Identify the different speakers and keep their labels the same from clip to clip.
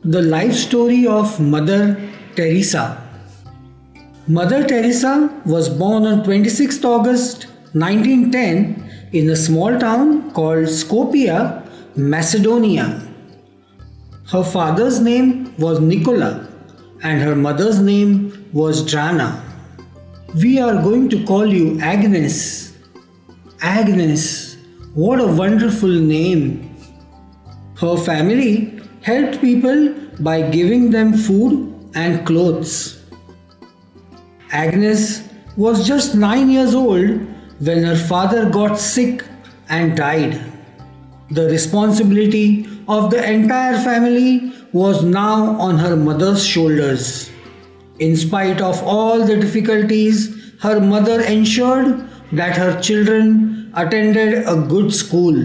Speaker 1: The life story of Mother Teresa. Mother Teresa was born on 26th August 1910 in a small town called Skopje, Macedonia. Her father's name was Nicola and her mother's name was Drana. We are going to call you Agnes. Agnes, what a wonderful name. Her family helped people by giving them food and clothes. Agnes was just 9 years old when her father got sick and died. The responsibility of the entire family was now on her mother's shoulders. In spite of all the difficulties, her mother ensured that her children attended a good school.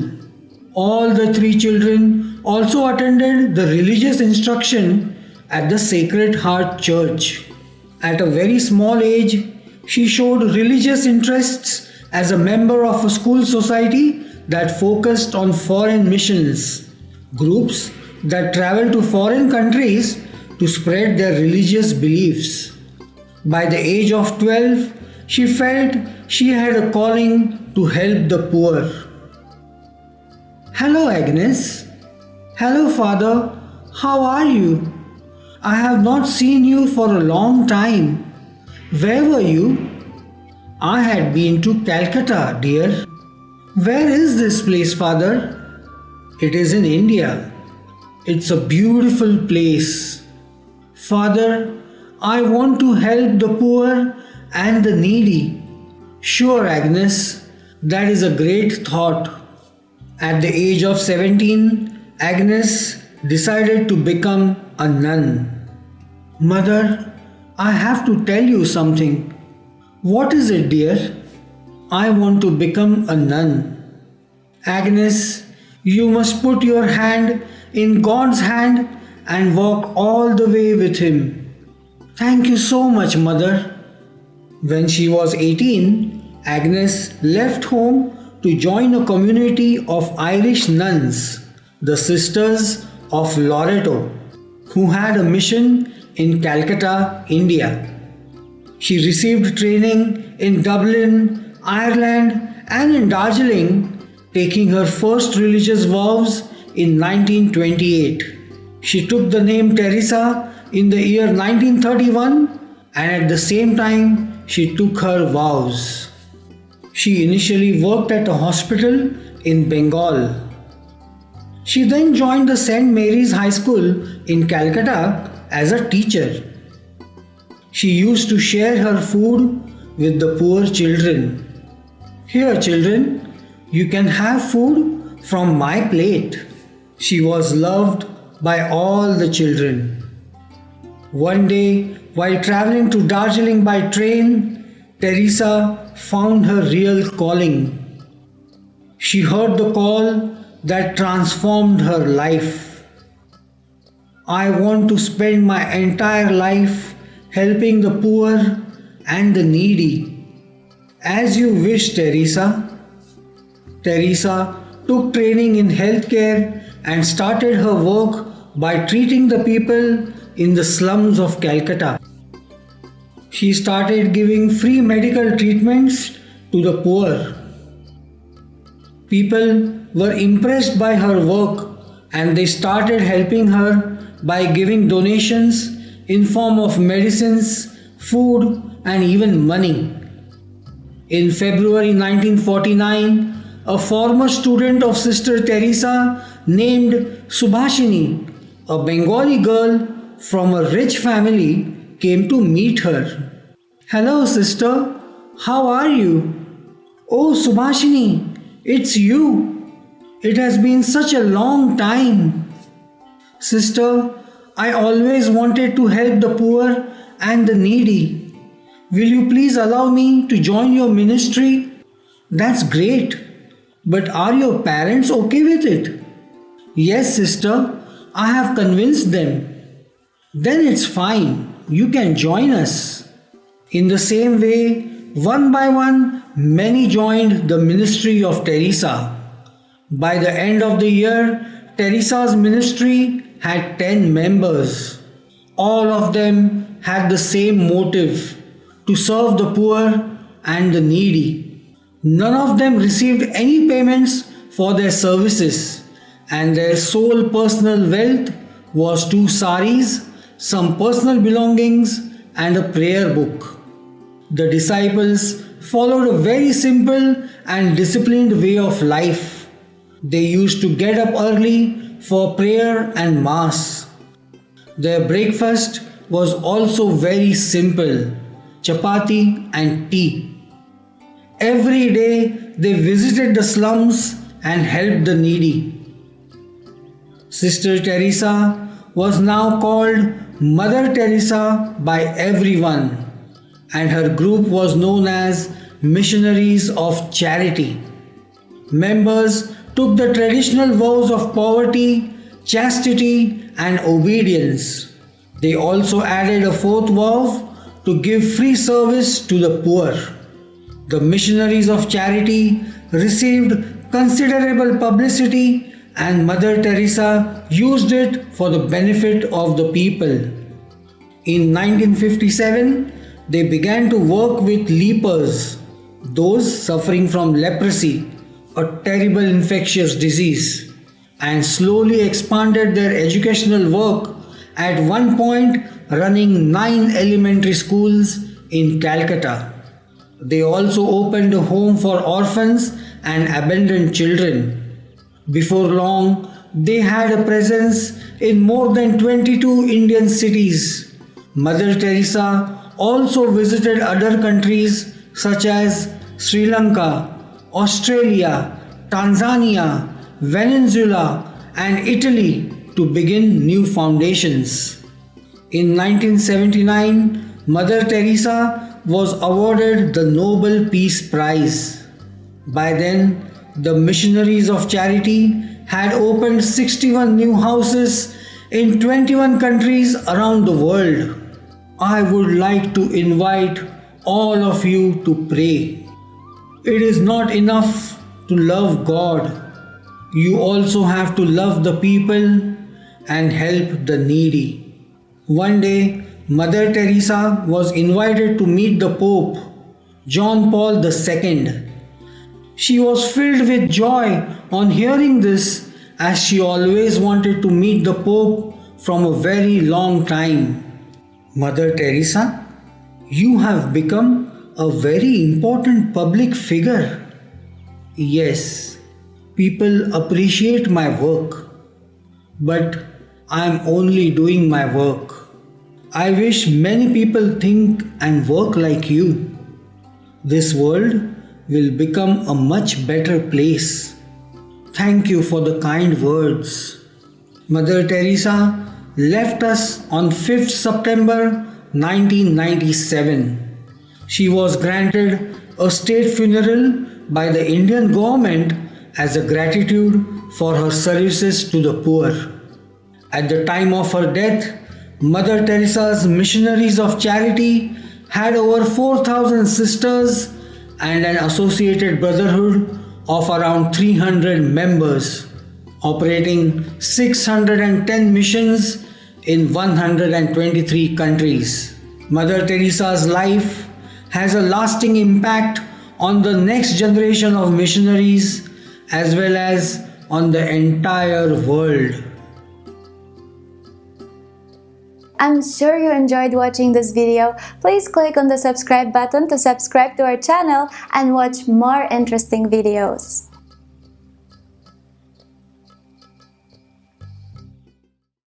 Speaker 1: All the three children also attended the religious instruction at the Sacred Heart Church. At a very small age, she showed religious interests as a member of a school society that focused on foreign missions, groups that traveled to foreign countries to spread their religious beliefs. By the age of 12, she felt she had a calling to help the poor. Hello, Agnes. Hello, Father. How are you? I have not seen you for a long time. Where were you? I had been to Calcutta, dear. Where is this place, Father? It is in India. It's a beautiful place. Father, I want to help the poor and the needy. Sure, Agnes, that is a great thought. At the age of 17, Agnes decided to become a nun. Mother, I have to tell you something. What is it, dear? I want to become a nun. Agnes, you must put your hand in God's hand and walk all the way with Him. Thank you so much, Mother. When she was 18, Agnes left home to join a community of Irish nuns, the Sisters of Loreto, who had a mission in Calcutta, India. She received training in Dublin, Ireland, and in Darjeeling, taking her first religious vows in 1928. She took the name Teresa in the year 1931, and at the same time she took her vows. She initially worked at a hospital in Bengal. She then joined the St. Mary's High School in Calcutta as a teacher. She used to share her food with the poor children. Here, children, you can have food from my plate. She was loved by all the children. One day, while traveling to Darjeeling by train, Teresa found her real calling. She heard the call that transformed her life. I want to spend my entire life helping the poor and the needy. As you wish, Teresa. Teresa took training in healthcare and started her work by treating the people in the slums of Calcutta. She started giving free medical treatments to the poor. People were impressed by her work and they started helping her by giving donations in form of medicines, food, and even money. In February 1949, a former student of Sister Teresa named Subhashini, a Bengali girl from a rich family, came to meet her. Hello, sister. How are you? Oh, Subhashini, it's you. It has been such a long time. Sister, I always wanted to help the poor and the needy. Will you please allow me to join your ministry? That's great. But are your parents okay with it? Yes, sister. I have convinced them. Then it's fine. You can join us. In the same way, one by one, many joined the ministry of Teresa. By the end of the year, Teresa's ministry had 10 members. All of them had the same motive: to serve the poor and the needy. None of them received any payments for their services, and their sole personal wealth was two saris, some personal belongings, and a prayer book. The disciples followed a very simple and disciplined way of life. They used to get up early for prayer and mass. Their breakfast was also very simple: chapati and tea. Every day they visited the slums and helped the needy. Sister Teresa was now called Mother Teresa by everyone, and her group was known as Missionaries of Charity. Members took the traditional vows of poverty, chastity, and obedience. They also added a fourth vow to give free service to the poor. The Missionaries of Charity received considerable publicity, and Mother Teresa used it for the benefit of the people. In 1957, they began to work with lepers, those suffering from leprosy, a terrible infectious disease, and slowly expanded their educational work, at one point running 9 elementary schools in Calcutta. They also opened a home for orphans and abandoned children. Before long, they had a presence in more than 22 Indian cities. Mother Teresa also visited other countries such as Sri Lanka, Australia, Tanzania, Venezuela, and Italy to begin new foundations. In 1979, Mother Teresa was awarded the Nobel Peace Prize. By then, the Missionaries of Charity had opened 61 new houses in 21 countries around the world. I would like to invite all of you to pray. It is not enough to love God. You also have to love the people and help the needy. One day, Mother Teresa was invited to meet the Pope, John Paul II. She was filled with joy on hearing this, as she always wanted to meet the Pope from a very long time. Mother Teresa, you have become a very important public figure. Yes, people appreciate my work, but I am only doing my work. I wish many people think and work like you. This world will become a much better place. Thank you for the kind words. Mother Teresa left us on 5th September 1997. She was granted a state funeral by the Indian government as a gratitude for her services to the poor. At the time of her death, Mother Teresa's Missionaries of Charity had over 4,000 sisters and an associated brotherhood of around 300 members, operating 610 missions in 123 countries. Mother Teresa's life has a lasting impact on the next generation of missionaries as well as on the entire world.
Speaker 2: I'm sure you enjoyed watching this video. Please click on the subscribe button to subscribe to our channel and watch more interesting videos.